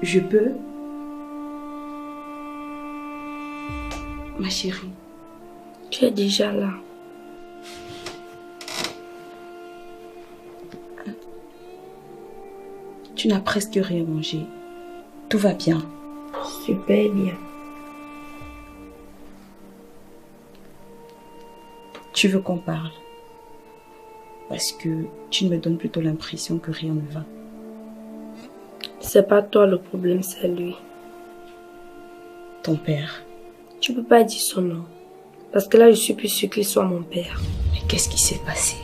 Je peux? Ma chérie. Tu es déjà là. Tu n'as presque rien mangé. Tout va bien. Super bien. Tu veux qu'on parle? Parce que tu me donnes plutôt l'impression que rien ne va. C'est pas toi le problème, c'est lui. Ton père. Tu peux pas dire son nom. Parce que là, je suis plus sûre qu'il soit mon père. Mais qu'est-ce qui s'est passé?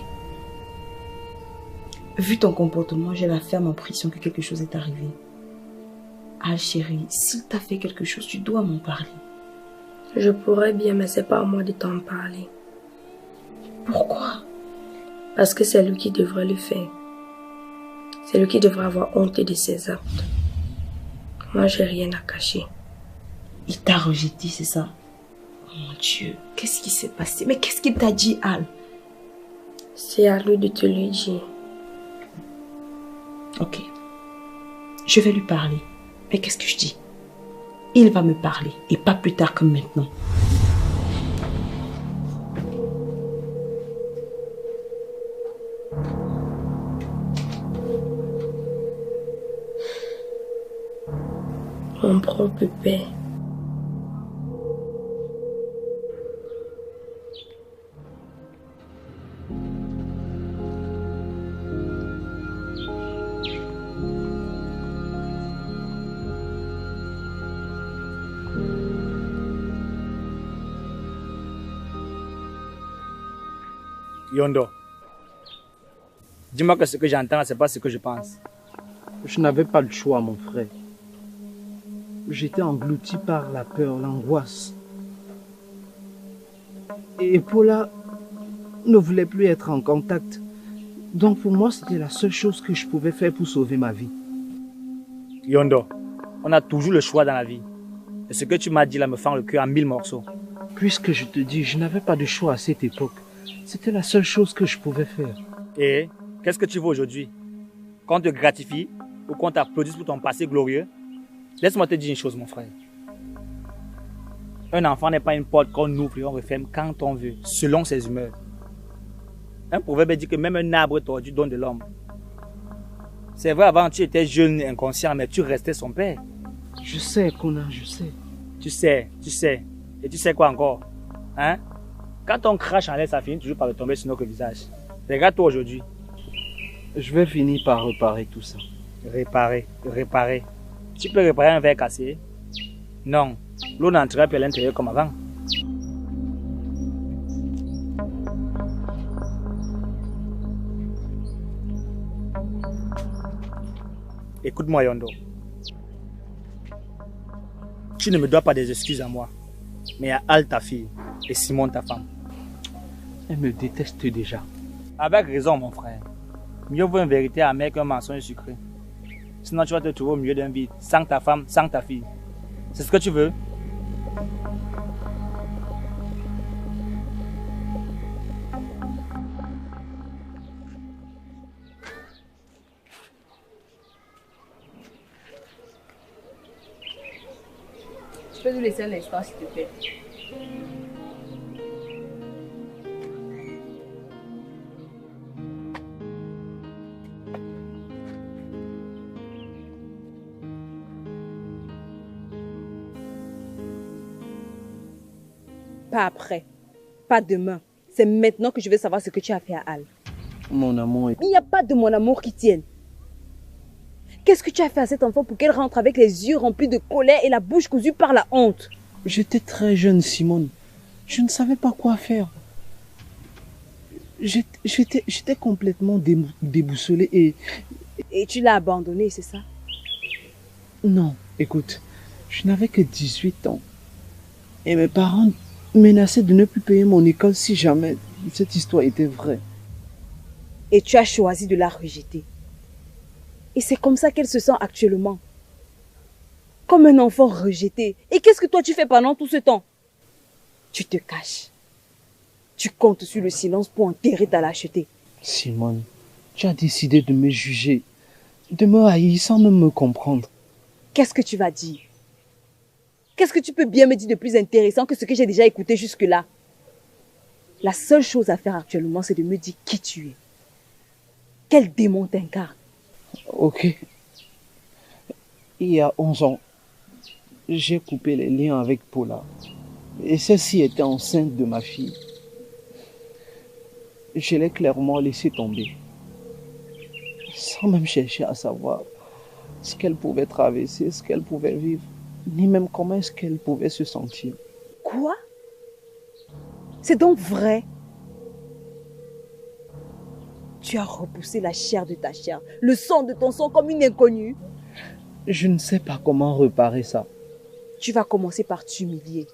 Vu ton comportement, j'ai la ferme impression que quelque chose est arrivé. Ah chérie, s'il t'a fait quelque chose, tu dois m'en parler. Je pourrais bien, mais c'est pas à moi de t'en parler. Pourquoi? Parce que c'est lui qui devrait le faire. C'est lui qui devrait avoir honte de ses actes. Moi, j'ai rien à cacher. Il t'a rejeté, c'est ça? Oh mon Dieu, qu'est-ce qui s'est passé? Mais qu'est-ce qu'il t'a dit, Al? C'est à lui de te le dire. Ok. Je vais lui parler. Mais qu'est-ce que je dis? Il va me parler et pas plus tard que maintenant. Mon propre père. Yondo, dis-moi que ce que j'entends, c'est pas ce que je pense. Je n'avais pas le choix, mon frère. J'étais englouti par la peur, l'angoisse. Et Paula ne voulait plus être en contact. Donc pour moi, c'était la seule chose que je pouvais faire pour sauver ma vie. Yondo, on a toujours le choix dans la vie. Et ce que tu m'as dit là me fend le cœur en 1000 morceaux. Puisque je te dis, je n'avais pas de choix à cette époque. C'était la seule chose que je pouvais faire. Et qu'est-ce que tu veux aujourd'hui? Qu'on te gratifie ou qu'on t'applaudisse pour ton passé glorieux? Laisse-moi te dire une chose, mon frère. Un enfant n'est pas une porte qu'on ouvre et on referme quand on veut, selon ses humeurs. Un proverbe dit que même un arbre tordu donne de l'homme. C'est vrai, avant tu étais jeune et inconscient, mais tu restais son père. Je sais, Conan, je sais. Tu sais. Et tu sais quoi encore? Hein? Quand on crache en l'air, ça finit toujours par retomber sur notre visage. Regarde-toi aujourd'hui. Je vais finir par réparer tout ça. Réparer. Tu peux réparer un verre cassé? Non. L'eau n'entrera plus à l'intérieur comme avant. Écoute-moi, Yondo. Tu ne me dois pas des excuses à moi, mais à Al, ta fille, et Simon, ta femme. Elle me déteste déjà. Avec raison, mon frère. Mieux vaut une vérité amère qu'un mensonge sucré. Sinon, tu vas te trouver au milieu d'un vide, sans ta femme, sans ta fille. C'est ce que tu veux? Tu peux nous laisser un instant, s'il te plaît? Pas après, pas demain. C'est maintenant que je veux savoir ce que tu as fait à Al. Mon amour est... Il n'y a pas de mon amour qui tienne. Qu'est-ce que tu as fait à cet enfant pour qu'elle rentre avec les yeux remplis de colère et la bouche cousue par la honte? J'étais très jeune, Simone. Je ne savais pas quoi faire. J'étais complètement déboussolé et... Et tu l'as abandonné, c'est ça? Non, écoute, je n'avais que 18 ans. Et mes parents menaçaient de ne plus payer mon école si jamais cette histoire était vraie. Et tu as choisi de la rejeter. Et c'est comme ça qu'elle se sent actuellement. Comme un enfant rejeté. Et qu'est-ce que toi tu fais pendant tout ce temps? Tu te caches. Tu comptes sur le silence pour enterrer ta lâcheté. Simone, tu as décidé de me juger, de me haïr sans même me comprendre. Qu'est-ce que tu vas dire? Qu'est-ce que tu peux bien me dire de plus intéressant que ce que j'ai déjà écouté jusque-là? La seule chose à faire actuellement, c'est de me dire qui tu es. Quel démon t'incarne? Ok. Il y a 11 ans, j'ai coupé les liens avec Paula. Et celle-ci était enceinte de ma fille. Je l'ai clairement laissée tomber. Sans même chercher à savoir ce qu'elle pouvait traverser, ce qu'elle pouvait vivre, ni même comment est-ce qu'elle pouvait se sentir. Quoi? C'est donc vrai? Tu as repoussé la chair de ta chair, le sang de ton sang comme une inconnue? Je ne sais pas comment réparer ça. Tu vas commencer par t'humilier.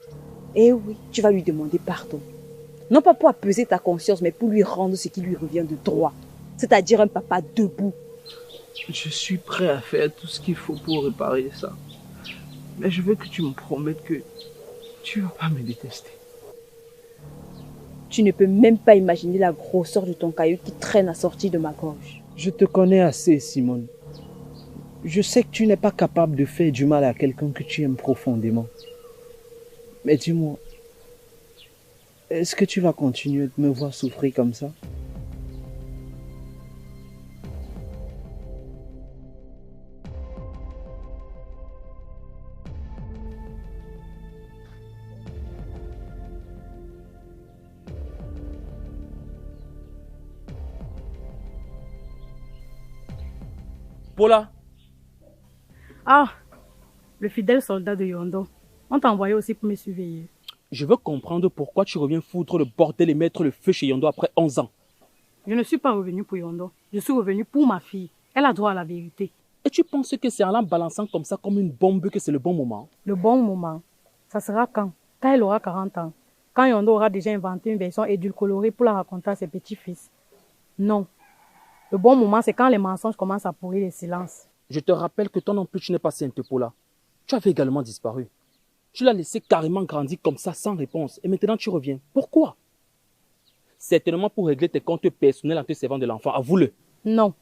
Eh oui, tu vas lui demander pardon. Non pas pour apaiser ta conscience, mais pour lui rendre ce qui lui revient de droit. C'est-à-dire un papa debout. Je suis prêt à faire tout ce qu'il faut pour réparer ça. Mais je veux que tu me promettes que tu ne vas pas me détester. Tu ne peux même pas imaginer la grosseur de ton caillou qui traîne à sortir de ma gorge. Je te connais assez, Simone. Je sais que tu n'es pas capable de faire du mal à quelqu'un que tu aimes profondément. Mais dis-moi, est-ce que tu vas continuer de me voir souffrir comme ça? Paula, Ah, le fidèle soldat de Yondo. On t'a envoyé aussi pour me surveiller. je veux comprendre pourquoi tu reviens foutre le bordel et mettre le feu chez Yondo après 11 ans. Je ne suis pas revenu pour Yondo. Je suis revenu pour ma fille. Elle a droit à la vérité. Et tu penses que c'est en la balançant comme ça, comme une bombe, que c'est le bon moment? Le bon moment, ça sera quand? Quand elle aura 40 ans. Quand Yondo aura déjà inventé une version édulcorée pour la raconter à ses petits-fils. Non. Le bon moment, c'est quand les mensonges commencent à pourrir le silence. Je te rappelle que toi non plus, tu n'es pas sainte, Paula. Tu avais également disparu. Tu l'as laissé carrément grandir comme ça, sans réponse. Et maintenant, tu reviens. Pourquoi? Certainement pour régler tes comptes personnels en te servant de l'enfant. Avoue-le. Non.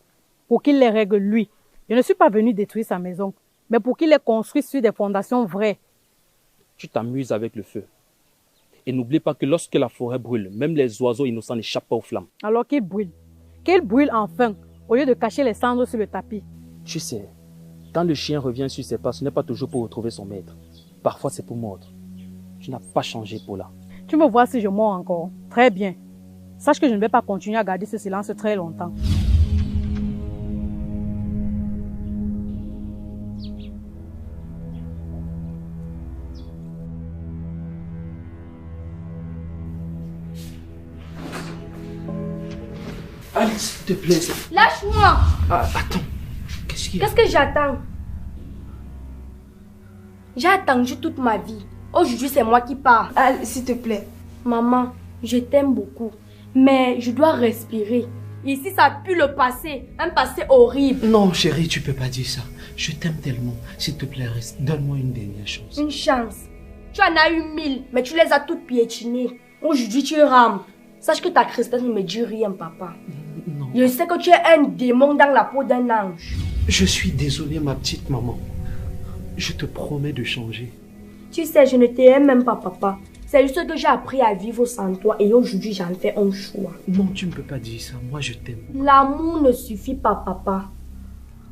Pour qu'il les règle lui. Je ne suis pas venu détruire sa maison, mais pour qu'il les construise sur des fondations vraies. Tu t'amuses avec le feu. Et n'oublie pas que lorsque la forêt brûle, même les oiseaux innocents n'échappent pas aux flammes. Alors qu'il brûle. Qu'il brûle enfin, au lieu de cacher les cendres sur le tapis. Tu sais, quand le chien revient sur ses pas, ce n'est pas toujours pour retrouver son maître. Parfois, c'est pour mordre. Tu n'as pas changé, Paula. Tu me vois si je mords encore. Très bien. Sache que je ne vais pas continuer à garder ce silence très longtemps. Alice, s'il te plaît. Lâche-moi! Ah, attends. Qu'est-ce qu'il y a? Qu'est-ce que j'attends? J'ai attendu toute ma vie. Aujourd'hui, c'est moi qui pars. Alice, s'il te plaît. Maman, je t'aime beaucoup. Mais je dois respirer. Ici, ça pue le passé. Un passé horrible. Non, chérie, tu peux pas dire ça. Je t'aime tellement. S'il te plaît, reste. Donne-moi une dernière chance. Une chance. Tu en as eu 1000, mais tu les as toutes piétinées. Aujourd'hui, tu rames. Sache que ta tristesse ne me dit rien, papa. Non. Je sais que tu es un démon dans la peau d'un ange. Je suis désolé, ma petite maman. Je te promets de changer. Tu sais, je ne t'aime même pas, papa. C'est juste que j'ai appris à vivre sans toi et aujourd'hui, j'en fais un choix. Non, tu ne peux pas dire ça. Moi, je t'aime. L'amour ne suffit pas, papa.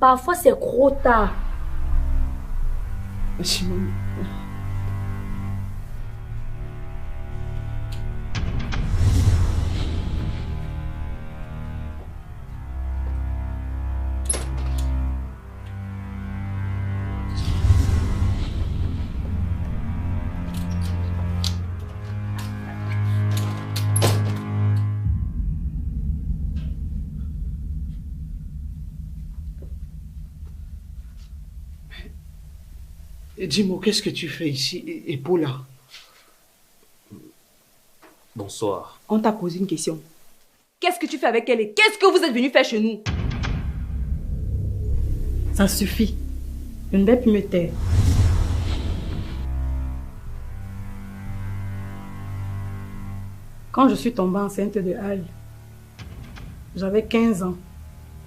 Parfois, c'est trop tard. Simone. Dis-moi, qu'est-ce que tu fais ici? Et Paula? Bonsoir. On t'a posé une question. Qu'est-ce que tu fais avec elle et qu'est-ce que vous êtes venu faire chez nous? Ça suffit. Je ne vais plus me taire. Quand je suis tombée enceinte de Al, j'avais 15 ans.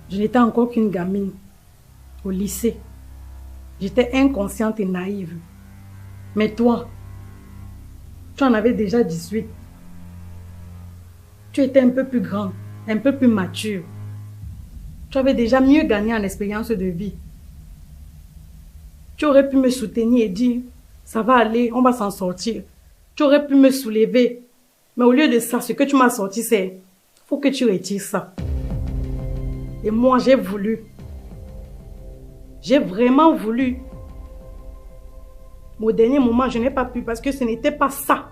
Je n'étais encore qu'une gamine au lycée. J'étais inconsciente et naïve. Mais toi, tu en avais déjà 18. Tu étais un peu plus grand, un peu plus mature. Tu avais déjà mieux gagné en expérience de vie. Tu aurais pu me soutenir et dire, ça va aller, on va s'en sortir. Tu aurais pu me soulever. Mais au lieu de ça, ce que tu m'as sorti, c'est, faut que tu retires ça. Et moi, j'ai voulu. J'ai vraiment voulu. Au dernier moment, je n'ai pas pu parce que ce n'était pas ça.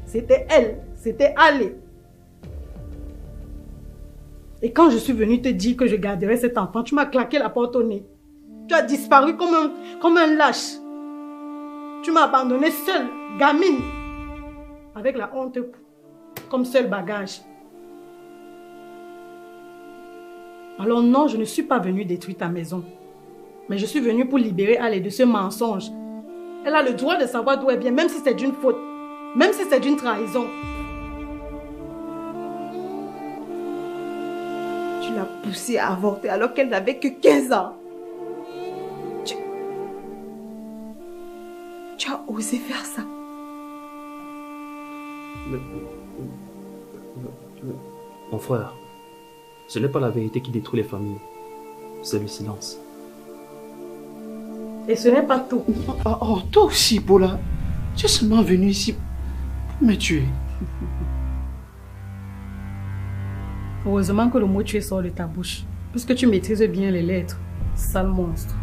C'était elle, c'était Ali. Et quand je suis venue te dire que je garderais cet enfant, tu m'as claqué la porte au nez. Tu as disparu comme un lâche. Tu m'as abandonnée seule, gamine, avec la honte comme seul bagage. Alors non, je ne suis pas venue détruire ta maison. Mais je suis venue pour libérer Ali de ce mensonge. Elle a le droit de savoir d'où elle vient, même si c'est d'une faute, même si c'est d'une trahison. Tu l'as poussée à avorter alors qu'elle n'avait que 15 ans. Tu as osé faire ça. Mon frère, ce n'est pas la vérité qui détruit les familles, c'est le silence. Et ce n'est pas tout. Oh, toi aussi, Paula. Tu es seulement venu ici pour me tuer. Heureusement que le mot tuer sort de ta bouche, puisque tu maîtrises bien les lettres. Sale monstre.